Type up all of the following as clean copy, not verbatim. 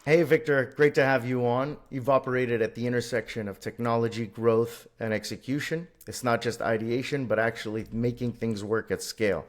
Hey, Victor, great to have you on. You've operated at the intersection of technology, growth, and execution. It's not just ideation, but actually making things work at scale.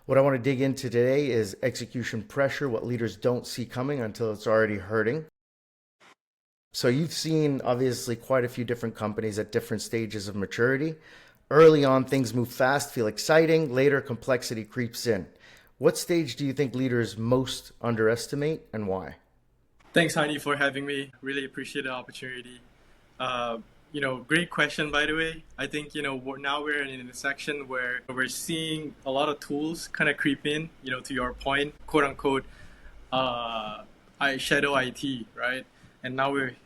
What I want to dig into today is execution pressure, what leaders don't see coming until it's already hurting. So, you've seen obviously quite a few different companies at different stages of maturity. Early on, things move fast, feel exciting. Later, complexity creeps in. What stage do you think leaders most underestimate and why? Thanks, Hani, for having me. Really appreciate the opportunity. Great question, by the way. I think, now we're in an intersection where we're seeing a lot of tools kind of creep in, to your point, quote unquote, I shadow IT, right? And now we're,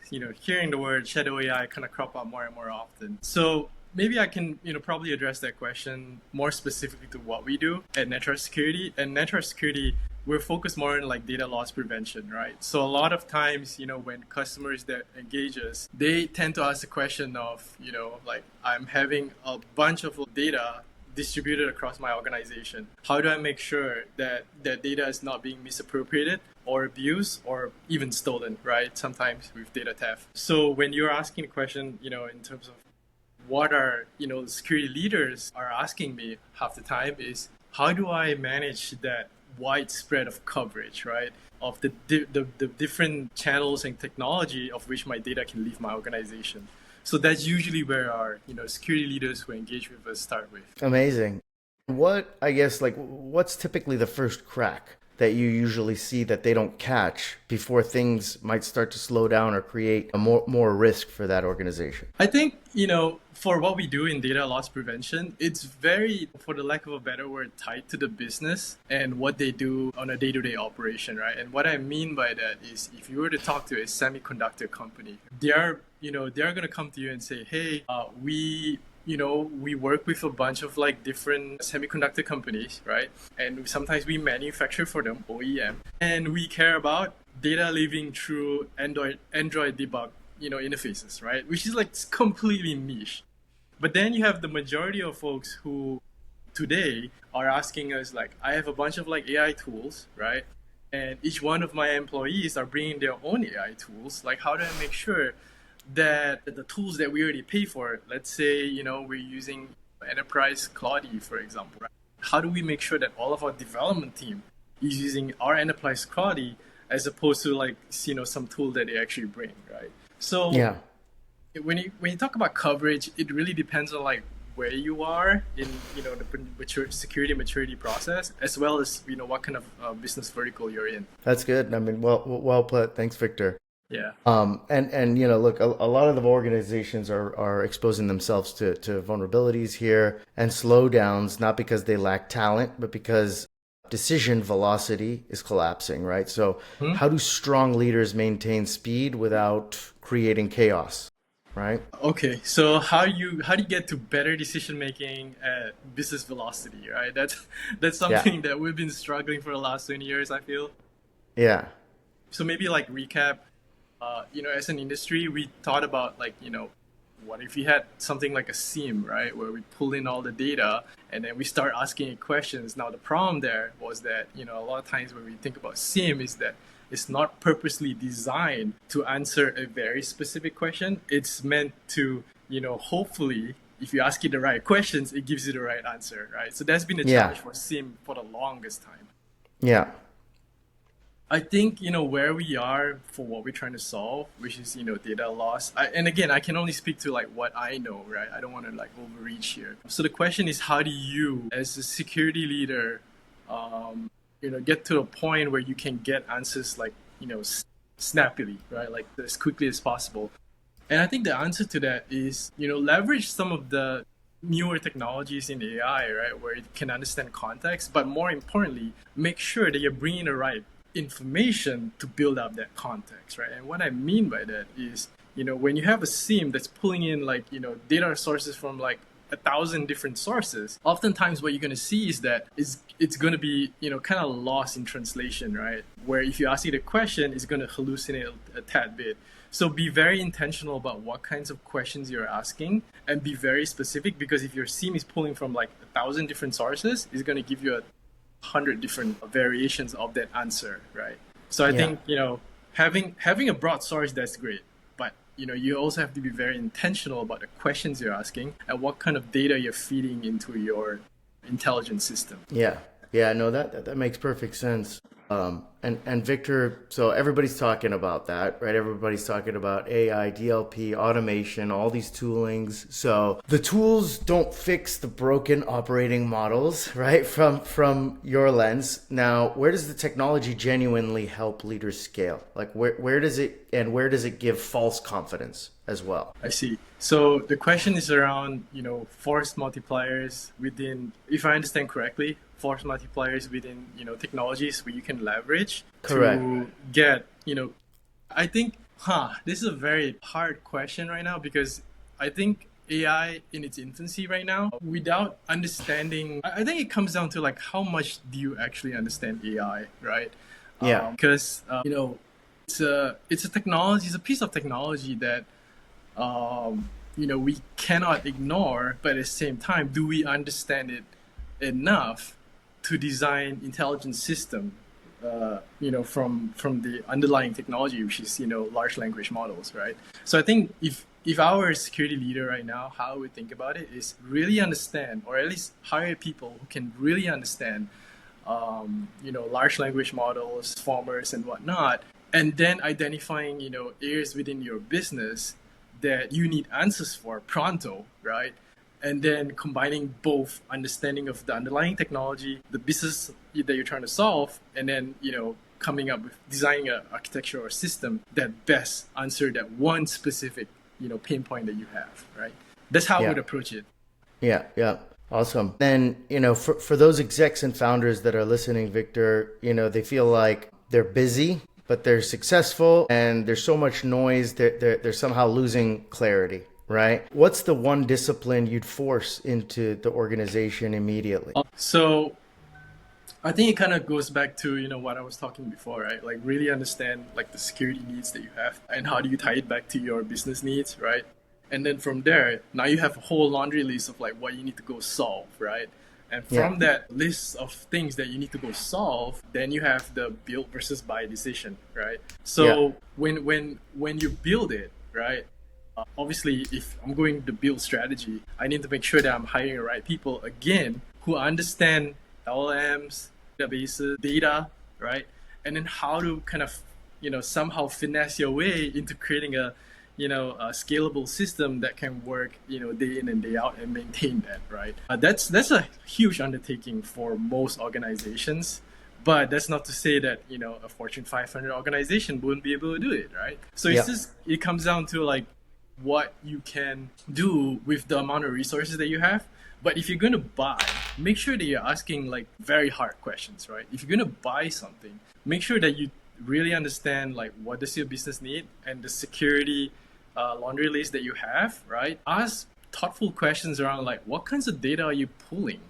hearing the word shadow AI kind of crop up more and more often. So maybe I can, probably address that question more specifically to what we do at Netra Security. And Netra Security, we're focused more on like data loss prevention, right? So a lot of times, when customers that engage us, they tend to ask the question of, like I'm having a bunch of data distributed across my organization. How do I make sure that that data is not being misappropriated or abused or even stolen, right? Sometimes with data theft. So when you're asking the question, in terms of what are, security leaders are asking me half the time is how do I manage that widespread of coverage, right? Of the different channels and technology of which my data can leave my organization. So that's usually where our, security leaders who engage with us start with. Amazing. What, I guess, like, what's typically the first crack that you usually see that they don't catch before things might start to slow down or create a more risk for that organization? I think, for what we do in data loss prevention, it's very, for the lack of a better word, tied to the business and what they do on a day to day operation, right? And what I mean by that is if you were to talk to a semiconductor company, they're going to come to you and say, hey, we work with a bunch of like different semiconductor companies, right? And sometimes we manufacture for them, OEM, and we care about data leaving through Android debug, interfaces, right? Which is like completely niche. But then you have the majority of folks who today are asking us like, I have a bunch of like AI tools, right? And each one of my employees are bringing their own AI tools. Like, how do I make sure that the tools that we already pay for, let's say, we're using Enterprise Claude, for example, right? How do we make sure that all of our development team is using our Enterprise Claude as opposed to like, some tool that they actually bring, right? So Yeah. when you talk about coverage, it really depends on like where you are in the security maturity process, as well as what kind of business vertical you're in. That's good. I mean, well put. Thanks, Victor. Yeah. And look, a lot of the organizations are exposing themselves to vulnerabilities here and slowdowns, not because they lack talent, but because decision velocity is collapsing, right? So, Hmm? how do strong leaders maintain speed without creating chaos, right? Okay, so how do you get to better decision making at business velocity, right? That's Yeah, something that we've been struggling for the last 20 years, I feel. yeah, So maybe like recap, as an industry, we thought about like, what if you had something like a SIEM, right, where we pull in all the data and then we start asking it questions. Now the problem there was that, a lot of times when we think about SIEM is that it's not purposely designed to answer a very specific question. It's meant to, hopefully, if you ask it the right questions, it gives you the right answer, right? So that's been a yeah, challenge for SIEM for the longest time. yeah, I think where we are for what we're trying to solve, which is data loss. And again, I can only speak to like what I know, right? I don't want to like overreach here. So the question is, how do you, as a security leader, get to a point where you can get answers like snappily, right? Like as quickly as possible. And I think the answer to that is leverage some of the newer technologies in AI, right, where it can understand context, but more importantly, make sure that you're bringing the right information to build up that context, right? And what I mean by that is, when you have a SIEM that's pulling in like, data sources from like 1,000 different sources, oftentimes what you're going to see is that it's going to be, kind of lost in translation, right? Where if you ask it a question, it's going to hallucinate a tad bit. So be very intentional about what kinds of questions you're asking and be very specific because if your SIEM is pulling from like 1,000 different sources, it's going to give you 100 different variations of that answer, right? So I yeah. think, having a broad source, that's great, but you also have to be very intentional about the questions you're asking and what kind of data you're feeding into your intelligence system. Yeah, yeah, no, that makes perfect sense. And Victor, so everybody's talking about that, right? Everybody's talking about AI, DLP, automation, all these toolings. So the tools don't fix the broken operating models, right? From your lens. Now, where does the technology genuinely help leaders scale? Like where does it give false confidence as well? I see. So the question is around, force multipliers within, if I understand correctly, force multipliers within, technologies where you can leverage Correct. to get, I think, this is a very hard question right now because I think AI in its infancy right now, without understanding, I think it comes down to like how much do you actually understand AI, right? Yeah. Because it's a technology, it's a piece of technology that we cannot ignore, but at the same time, do we understand it enough to design intelligent system, from the underlying technology, which is, large language models, right? So I think if our security leader right now, how I would think about it is really understand, or at least hire people who can really understand, large language models, formers and whatnot, and then identifying, areas within your business that you need answers for pronto, right? And then combining both understanding of the underlying technology, the business that you're trying to solve, and then, coming up with designing an architecture or system that best answer that one specific, pain point that you have, right? That's how I Yeah. would approach it. Yeah, yeah. Awesome. Then, for those execs and founders that are listening, Victor, they feel like they're busy, but they're successful and there's so much noise, they're somehow losing clarity, right? What's the one discipline you'd force into the organization immediately? So I think it kind of goes back to, what I was talking before, right? Like really understand like the security needs that you have and how do you tie it back to your business needs, right? And then from there, now you have a whole laundry list of like what you need to go solve, right? And Yeah, from that list of things that you need to go solve, then you have the build versus buy decision, right? yeah, So when you build it, right? Obviously, if I'm going to build strategy, I need to make sure that I'm hiring the right people again who understand LLMs, databases, data, right? And then how to kind of, somehow finesse your way into creating a scalable system that can work, day in and day out and maintain that, right? That's a huge undertaking for most organizations. But that's not to say that, a Fortune 500 organization wouldn't be able to do it, right? So yeah, it comes down to like what you can do with the amount of resources that you have. But if you're going to buy, make sure that you're asking like very hard questions, right? If you're going to buy something, make sure that you really understand like what does your business need and the security laundry list that you have, right? Ask thoughtful questions around like what kinds of data are you pulling,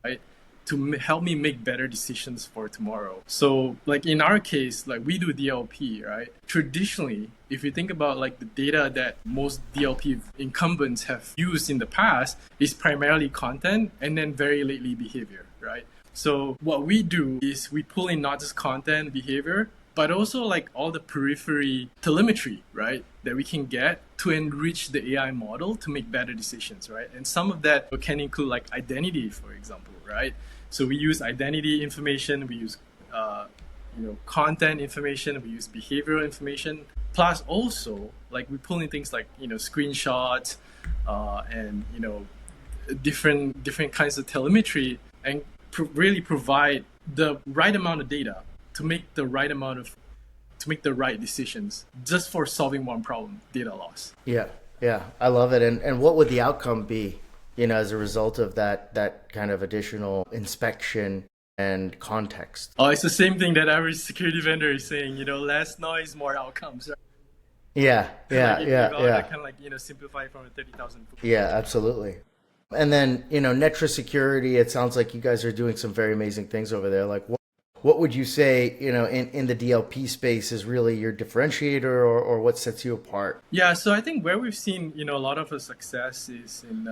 right? To help me make better decisions for tomorrow. So like in our case, like we do DLP, right? Traditionally, if you think about like the data that most DLP incumbents have used in the past is primarily content and then very lately behavior, right? So what we do is we pull in not just content, behavior, but also like all the periphery telemetry, right, that we can get to enrich the AI model to make better decisions, right? And some of that can include like identity, for example, right? So we use identity information, we use content information, we use behavioral information, plus also like we pull in things like screenshots and different kinds of telemetry and really provide the right amount of data to make the right decisions just for solving one problem, data loss. yeah, yeah. I love it. And what would the outcome be, as a result of that kind of additional inspection and context? Oh, it's the same thing that every security vendor is saying, less noise, more outcomes, right? Yeah, Like yeah, if yeah, I want to yeah. kind of like, simplify from a 30,000 foot. Yeah, absolutely. And then, Netra Security, it sounds like you guys are doing some very amazing things over there. Like, what would you say, in the DLP space is really your differentiator, or what sets you apart? Yeah, so I think where we've seen, a lot of the success is in,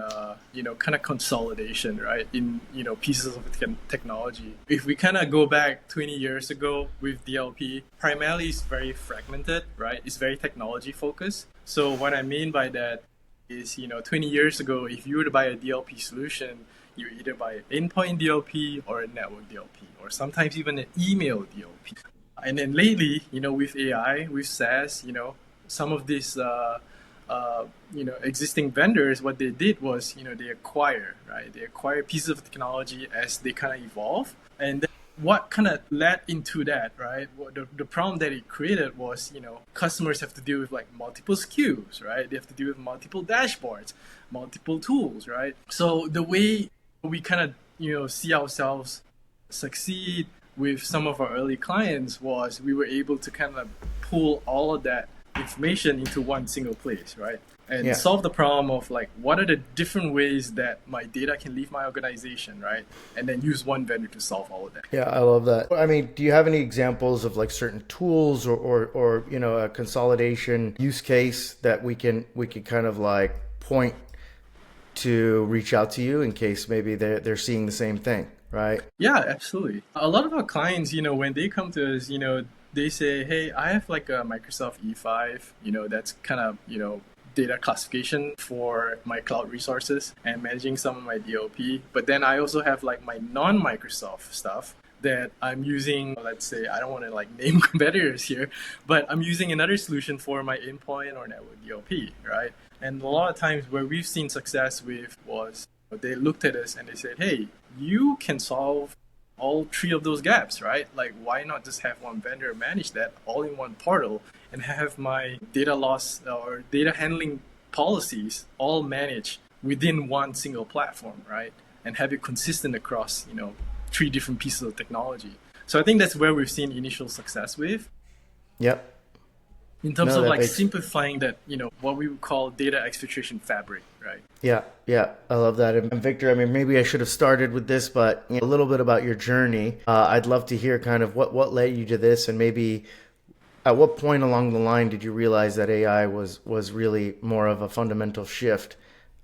kind of consolidation, right? In, pieces of technology. If we kind of go back 20 years ago with DLP, primarily it's very fragmented, right? It's very technology focused. So what I mean by that is, 20 years ago, if you were to buy a DLP solution, you either buy an endpoint DLP or a network DLP, or sometimes even an email DLP. And then lately, with AI, with SaaS, some of these, existing vendors, what they did was, they acquire, right? They acquire pieces of technology as they kind of evolve. And then what kind of led into that, right? The problem that it created was, customers have to deal with like multiple SKUs, right? They have to deal with multiple dashboards, multiple tools, right? So the way we kind of, see ourselves succeed with some of our early clients was we were able to kind of pull all of that information into one single place, right? And Yeah. solve the problem of like, what are the different ways that my data can leave my organization, right? And then use one vendor to solve all of that. Yeah, I love that. I mean, do you have any examples of like certain tools, or a consolidation use case that we can kind of like point to reach out to you in case maybe they're seeing the same thing, right? Yeah, absolutely. A lot of our clients, when they come to us, they say, hey, I have like a Microsoft E5, that's kind of, data classification for my cloud resources and managing some of my DLP. But then I also have like my non-Microsoft stuff that I'm using. Let's say, I don't want to like name competitors here, but I'm using another solution for my endpoint or network DLP, right? And a lot of times where we've seen success with was they looked at us and they said, hey, you can solve all three of those gaps, right? Like, why not just have one vendor manage that all in one portal and have my data loss or data handling policies all managed within one single platform, right? And have it consistent across, three different pieces of technology. So I think that's where we've seen initial success with. Yep. In terms No, of that like makes simplifying that, what we would call data exfiltration fabric, right? Yeah, yeah, I love that. And Victor, I mean, maybe I should have started with this, but a little bit about your journey. I'd love to hear kind of what led you to this, and maybe at what point along the line did you realize that AI was really more of a fundamental shift,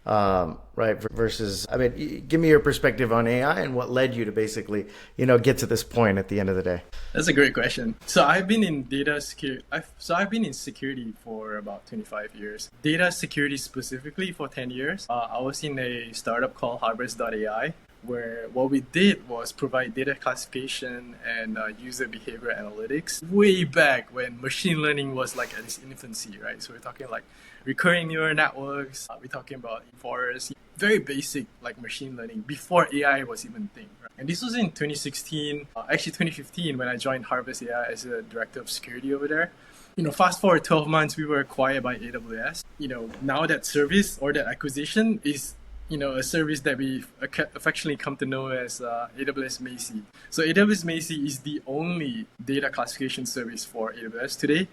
right? Versus, I mean, give me your perspective on AI and what led you to basically, get to this point at the end of the day. That's a great question. So I've been in data security. I've been in security for about 25 years. Data security specifically for 10 years. I was in a startup called Harvest.ai, where what we did was provide data classification and user behavior analytics way back when machine learning was like at its infancy, right? So we're talking like recurring neural networks. We're talking about forests, very basic like machine learning before AI was even a thing. Right? And this was in 2016, actually 2015, when I joined Harvest AI as a director of security over there. Fast forward 12 months, we were acquired by AWS. Now that service or that acquisition is a service that we affectionately come to know as AWS Macie. So AWS Macie is the only data classification service for AWS today.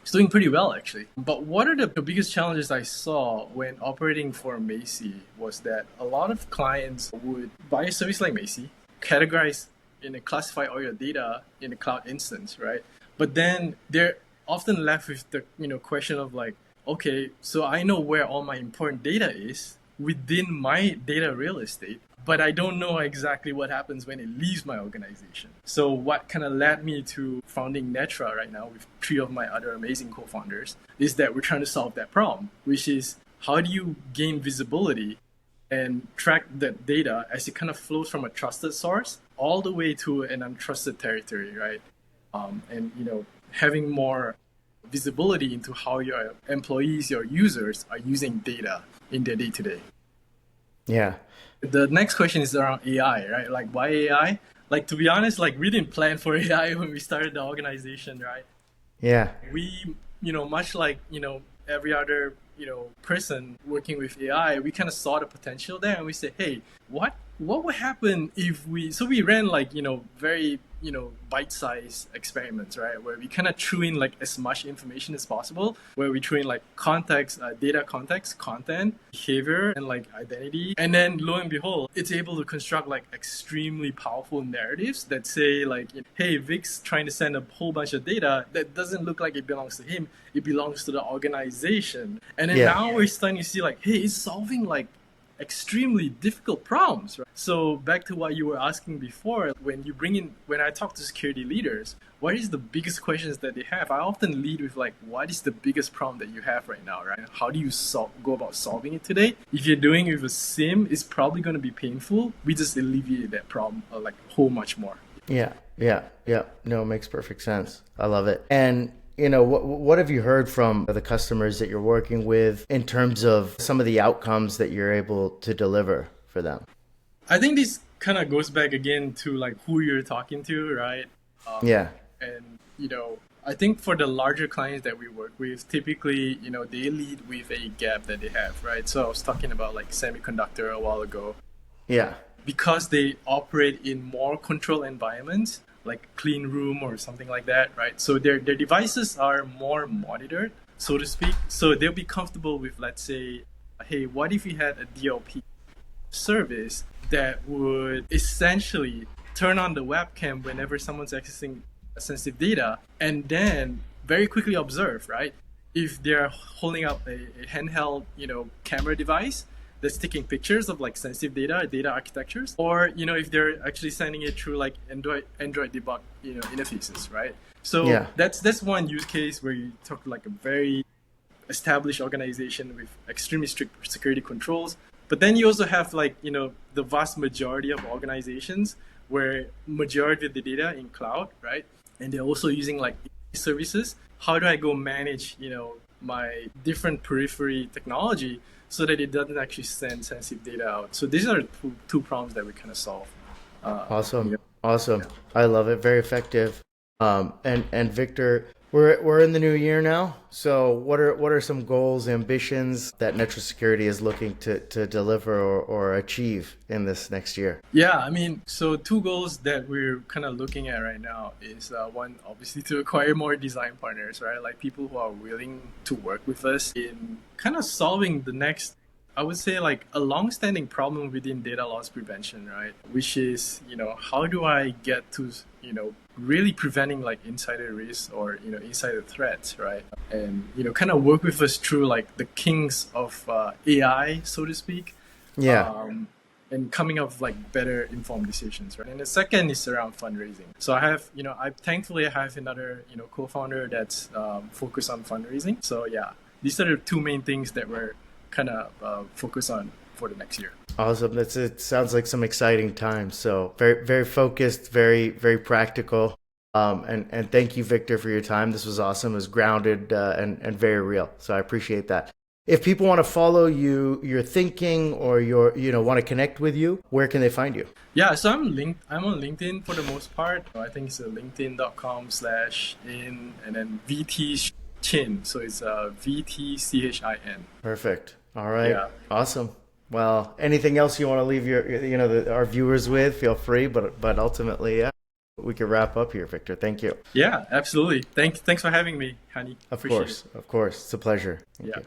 It's doing pretty well, actually. But what are the biggest challenges I saw when operating for Macie was that a lot of clients would buy a service like Macie, categorize and classify all your data in a cloud instance, right? But then they're often left with the question of like, okay, so I know where all my important data is within my data real estate, but I don't know exactly what happens when it leaves my organization. So what kind of led me to founding Netra right now with three of my other amazing co-founders is that we're trying to solve that problem, which is how do you gain visibility and track that data as it kind of flows from a trusted source all the way to an untrusted territory, right? And having more visibility into how your employees, your users are using data in their day-to-day. Yeah. The next question is around AI, right? Like, why AI? Like, to be honest, like we didn't plan for AI when we started the organization, right? Yeah. We, much like, every other, person working with AI, we kind of saw the potential there and we said, hey, what would happen if we ran like, very, bite-sized experiments, right? Where we kind of threw in like as much information as possible, where we threw in like context, data context, content, behavior, and like identity. And then lo and behold, it's able to construct like extremely powerful narratives that say like, hey, Vic's trying to send a whole bunch of data that doesn't look like it belongs to him. It belongs to the organization. And then now we're starting to see like, hey, it's solving like extremely difficult problems, right? So back to what you were asking before, when I talk to security leaders, what is the biggest questions that they have? I often lead with like, what is the biggest problem that you have right now, right? How do you go about solving it today? If you're doing it with a sim, it's probably going to be painful. We just alleviate that problem like a whole much more. Yeah. No, it makes perfect sense. I love it. And what have you heard from the customers that you're working with in terms of some of the outcomes that you're able to deliver for them? I think this kind of goes back again to like who you're talking to, right? And I think for the larger clients that we work with, typically, they lead with a gap that they have, right? So I was talking about like semiconductor a while ago. Yeah. Because they operate in more controlled environments, like clean room or something like that, right? So their devices are more monitored, so to speak. So they'll be comfortable with, let's say, hey, what if we had a DLP service that would essentially turn on the webcam whenever someone's accessing sensitive data, and then very quickly observe, right? If they're holding up a handheld, camera device that's taking pictures of like sensitive data architectures, or if they're actually sending it through like Android debug interfaces, right? So that's one use case where you talk to like a very established organization with extremely strict security controls. But then you also have like the vast majority of organizations where majority of the data in cloud, right? And they're also using like services. How do I go manage my different periphery technology so that it doesn't actually send sensitive data out? So these are two problems that we kind of solve. Awesome. I love it. Very effective. And Victor, we're in the new year now. So what are some goals, ambitions that Netra Security is looking to deliver or achieve in this next year? Yeah, I mean, so two goals that we're kind of looking at right now is one, obviously, to acquire more design partners, right? Like people who are willing to work with us in kind of solving the next, I would say, like a long-standing problem within data loss prevention, right? Which is, how do I get to, really preventing like insider risks or, insider threats, right? And, kind of work with us through like the kinks of AI, so to speak. And coming up with like better informed decisions, right? And the second is around fundraising. So I have, thankfully I have another, co-founder that's focused on fundraising. So yeah, these are the two main things that we're kind of focus on for the next year. Awesome. It sounds like some exciting times. So very, very focused, very, very practical. And thank you, Victor, for your time. This was awesome. It was grounded and very real. So I appreciate that. If people want to follow your thinking or want to connect with you, where can they find you? Yeah, so I'm on LinkedIn for the most part. I think it's linkedin.com/in and then VT Chin. So it's VTCHIN. Perfect. All right. Yeah. Awesome. Well, anything else you want to leave our viewers with, feel free, but ultimately, we can wrap up here, Victor. Thank you. Yeah, absolutely. Thanks for having me, Hani. Of course. It's a pleasure. Thank you.